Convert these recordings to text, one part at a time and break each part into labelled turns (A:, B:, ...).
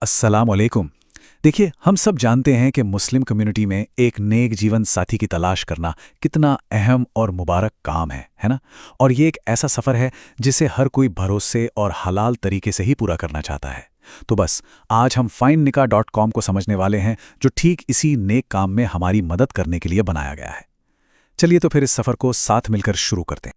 A: अस्सलाम वालेकुम। देखिए, हम सब जानते हैं कि मुस्लिम कम्युनिटी में एक नेक जीवन साथी की तलाश करना कितना अहम और मुबारक काम है ना? और ये एक ऐसा सफ़र है जिसे हर कोई भरोसे और हलाल तरीके से ही पूरा करना चाहता है। तो बस आज हम findnikah.com को समझने वाले हैं, जो ठीक इसी नेक काम में हमारी मदद करने के लिए बनाया गया है। चलिए तो फिर इस सफ़र को साथ मिलकर शुरू करते हैं।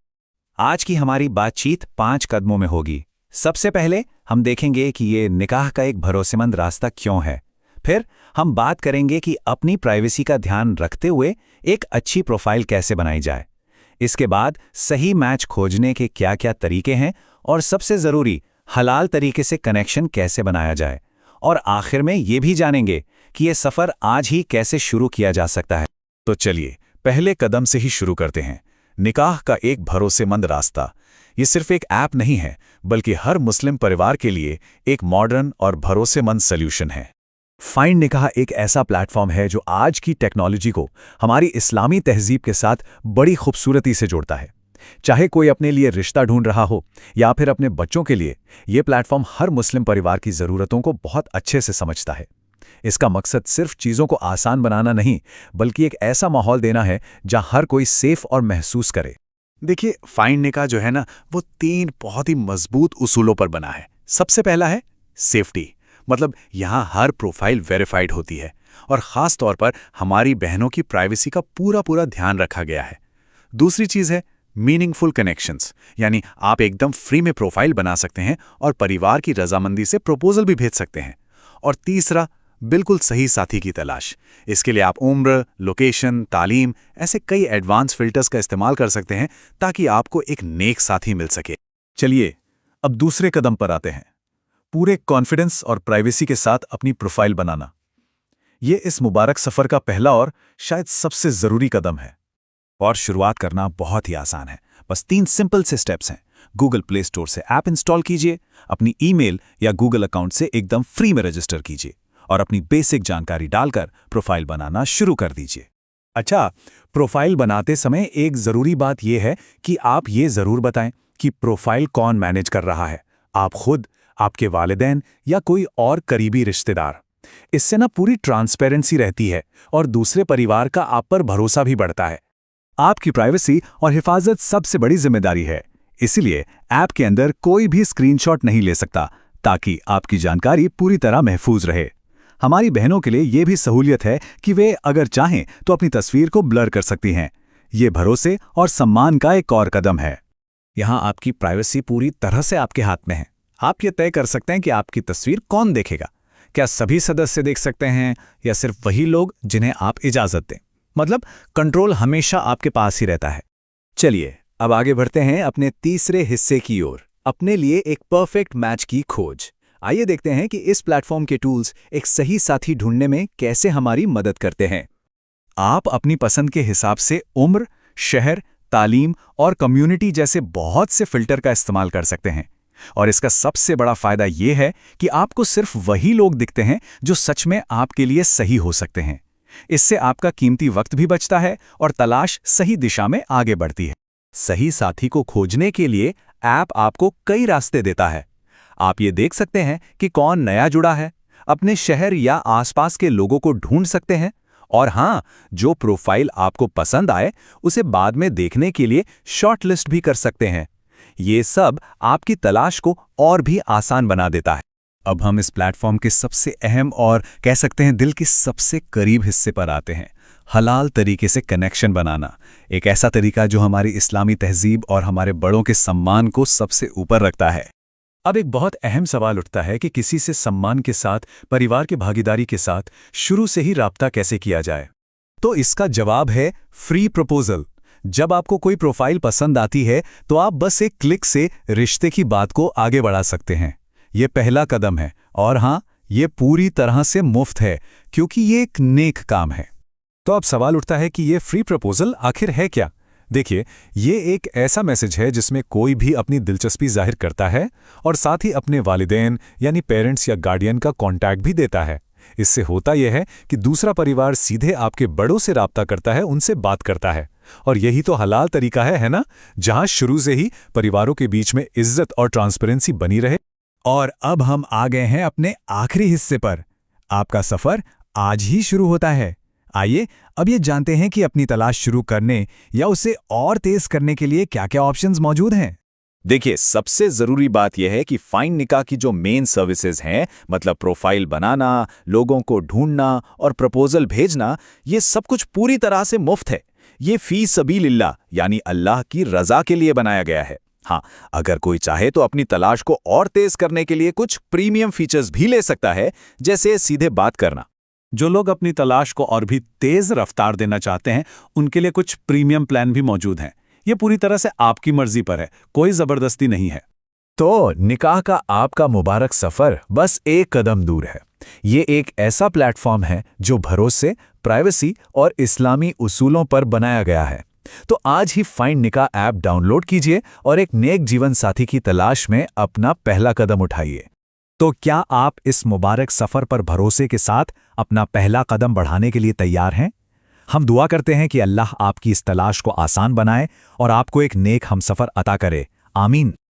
B: आज की हमारी बातचीत 5 कदमों में होगी। सबसे पहले हम देखेंगे कि ये निकाह का एक भरोसेमंद रास्ता क्यों है। फिर हम बात करेंगे कि अपनी प्राइवेसी का ध्यान रखते हुए एक अच्छी प्रोफाइल कैसे बनाई जाए। इसके बाद सही मैच खोजने के क्या-क्या तरीके हैं और सबसे ज़रूरी हलाल तरीके से कनेक्शन कैसे बनाया जाए। और आखिर में ये भी जानेंगे कि ये सफ़र आज ही कैसे शुरू किया जा सकता है।
A: तो चलिए पहले कदम से ही शुरू करते हैं। निकाह का एक भरोसेमंद रास्ता। ये सिर्फ एक ऐप नहीं है, बल्कि हर मुस्लिम परिवार के लिए एक मॉडर्न और भरोसेमंद सॉल्यूशन है। फाइंड निकाह एक ऐसा प्लेटफॉर्म है जो आज की टेक्नोलॉजी को हमारी इस्लामी तहजीब के साथ बड़ी खूबसूरती से जोड़ता है। चाहे कोई अपने लिए रिश्ता ढूंढ रहा हो या फिर अपने बच्चों के लिए, ये प्लेटफॉर्म हर मुस्लिम परिवार की ज़रूरतों को बहुत अच्छे से समझता है। इसका मकसद सिर्फ चीज़ों को आसान बनाना नहीं, बल्कि एक ऐसा माहौल देना है जहां हर कोई सेफ और महसूस करे। देखिए, फाइंड निकाह जो है ना, वो 3 बहुत ही मजबूत उसूलों पर बना है। सबसे पहला है सेफ्टी, मतलब यहां हर प्रोफाइल वेरीफाइड होती है और ख़ास तौर पर हमारी बहनों की प्राइवेसी का पूरा ध्यान रखा गया है। दूसरी चीज़ है मीनिंगफुल कनेक्शंस, यानी आप एकदम फ्री में प्रोफाइल बना सकते हैं और परिवार की रजामंदी से प्रपोजल भी भेज सकते हैं। और तीसरा, बिल्कुल सही साथी की तलाश। इसके लिए आप उम्र, लोकेशन, तालीम, ऐसे कई एडवांस फिल्टर्स का इस्तेमाल कर सकते हैं ताकि आपको एक नेक साथी मिल सके। चलिए अब दूसरे कदम पर आते हैं। पूरे कॉन्फिडेंस और प्राइवेसी के साथ अपनी प्रोफाइल बनाना। ये इस मुबारक सफ़र का पहला और शायद सबसे ज़रूरी कदम है। और शुरुआत करना बहुत ही आसान है। बस 3 सिंपल से स्टेप्स हैं। गूगल प्ले स्टोर से ऐप इंस्टॉल कीजिए, अपनी ईमेल या गूगल अकाउंट से एकदम फ्री में रजिस्टर कीजिए और अपनी बेसिक जानकारी डालकर प्रोफाइल बनाना शुरू कर दीजिए। अच्छा, प्रोफाइल बनाते समय एक ज़रूरी बात यह है कि आप ये ज़रूर बताएं कि प्रोफाइल कौन मैनेज कर रहा है, आप खुद, आपके वालिदैन या कोई और करीबी रिश्तेदार। इससे ना पूरी ट्रांसपेरेंसी रहती है और दूसरे परिवार का आप पर भरोसा भी बढ़ता है। आपकी प्राइवेसी और हिफाजत सबसे बड़ी जिम्मेदारी है, इसीलिए ऐप के अंदर कोई भी स्क्रीनशॉट नहीं ले सकता, ताकि आपकी जानकारी पूरी तरह महफूज रहे। हमारी बहनों के लिए ये भी सहूलियत है कि वे अगर चाहें तो अपनी तस्वीर को ब्लर कर सकती हैं। ये भरोसे और सम्मान का एक और कदम है। यहाँ आपकी प्राइवेसी पूरी तरह से आपके हाथ में है। आप ये तय कर सकते हैं कि आपकी तस्वीर कौन देखेगा। क्या सभी सदस्य देख सकते हैं या सिर्फ वही लोग जिन्हें आप इजाज़त दें? मतलब कंट्रोल हमेशा आपके पास ही रहता है। चलिए अब आगे बढ़ते हैं अपने तीसरे हिस्से की ओर, अपने लिए एक परफेक्ट मैच की खोज। आइए देखते हैं कि इस प्लेटफॉर्म के टूल्स एक सही साथी ढूंढने में कैसे हमारी मदद करते हैं। आप अपनी पसंद के हिसाब से उम्र, शहर, तालीम और कम्युनिटी जैसे बहुत से फिल्टर का इस्तेमाल कर सकते हैं। और इसका सबसे बड़ा फायदा यह है कि आपको सिर्फ वही लोग दिखते हैं जो सच में आपके लिए सही हो सकते हैं। इससे आपका कीमती वक्त भी बचता है और तलाश सही दिशा में आगे बढ़ती है। सही साथी को खोजने के लिए ऐप आपको कई रास्ते देता है। आप ये देख सकते हैं कि कौन नया जुड़ा है, अपने शहर या आसपास के लोगों को ढूंढ सकते हैं और हाँ, जो प्रोफाइल आपको पसंद आए उसे बाद में देखने के लिए शॉर्ट लिस्ट भी कर सकते हैं। ये सब आपकी तलाश को और भी आसान बना देता है। अब हम इस प्लेटफॉर्म के सबसे अहम और कह सकते हैं दिल के सबसे करीब हिस्से पर आते हैं, हलाल तरीके से कनेक्शन बनाना। एक ऐसा तरीका जो हमारी इस्लामी तहजीब और हमारे बड़ों के सम्मान को सबसे ऊपर रखता है। अब एक बहुत अहम सवाल उठता है कि किसी से सम्मान के साथ, परिवार की भागीदारी के साथ शुरू से ही राब्ता कैसे किया जाए। तो इसका जवाब है फ्री प्रपोजल। जब आपको कोई प्रोफाइल पसंद आती है तो आप बस एक क्लिक से रिश्ते की बात को आगे बढ़ा सकते हैं। ये पहला कदम है और हाँ, ये पूरी तरह से मुफ्त है क्योंकि ये एक नेक काम है। तो अब सवाल उठता है कि ये फ्री प्रपोजल आखिर है क्या? देखिए, ये एक ऐसा मैसेज है जिसमें कोई भी अपनी दिलचस्पी जाहिर करता है और साथ ही अपने वालिदैन यानी पेरेंट्स या गार्डियन का कॉन्टैक्ट भी देता है। इससे होता यह है कि दूसरा परिवार सीधे आपके बड़ों से राब्ता करता है, उनसे बात करता है। और यही तो हलाल तरीका है ना, जहां शुरू से ही परिवारों के बीच में इज्जत और ट्रांसपेरेंसी बनी रहे।
C: और अब हम आ गए हैं अपने आखिरी हिस्से पर। आपका सफर आज ही शुरू होता है। आइए अब ये जानते हैं कि अपनी तलाश शुरू करने या उसे और तेज करने के लिए क्या-क्या ऑप्शंस मौजूद हैं।
A: देखिए, सबसे जरूरी बात यह है कि फाइंड निकाह की जो मेन सर्विसेज हैं, मतलब प्रोफाइल बनाना, लोगों को ढूंढना और प्रपोजल भेजना, ये सब कुछ पूरी तरह से मुफ्त है। ये फी सबीलिल्लाह यानी अल्लाह की रजा के लिए बनाया गया है। हाँ, अगर कोई चाहे तो अपनी तलाश को और तेज करने के लिए कुछ प्रीमियम फीचर्स भी ले सकता है, जैसे सीधे बात करना।
B: जो लोग अपनी तलाश को और भी तेज रफ्तार देना चाहते हैं, उनके लिए कुछ प्रीमियम प्लान भी मौजूद हैं। ये पूरी तरह से आपकी मर्जी पर है, कोई जबरदस्ती नहीं है।
A: तो निकाह का आपका मुबारक सफर बस एक कदम दूर है। ये एक ऐसा प्लेटफॉर्म है जो भरोसे, प्राइवेसी और इस्लामी उसूलों पर बनाया गया है। तो आज ही फाइंड निकाह ऐप डाउनलोड कीजिए और एक नेक जीवन साथी की तलाश में अपना पहला कदम उठाइए।
C: तो क्या आप इस मुबारक सफर पर भरोसे के साथ अपना पहला कदम बढ़ाने के लिए तैयार हैं? हम दुआ करते हैं कि अल्लाह आपकी इस तलाश को आसान बनाए और आपको एक नेक हमसफर अता करे। आमीन।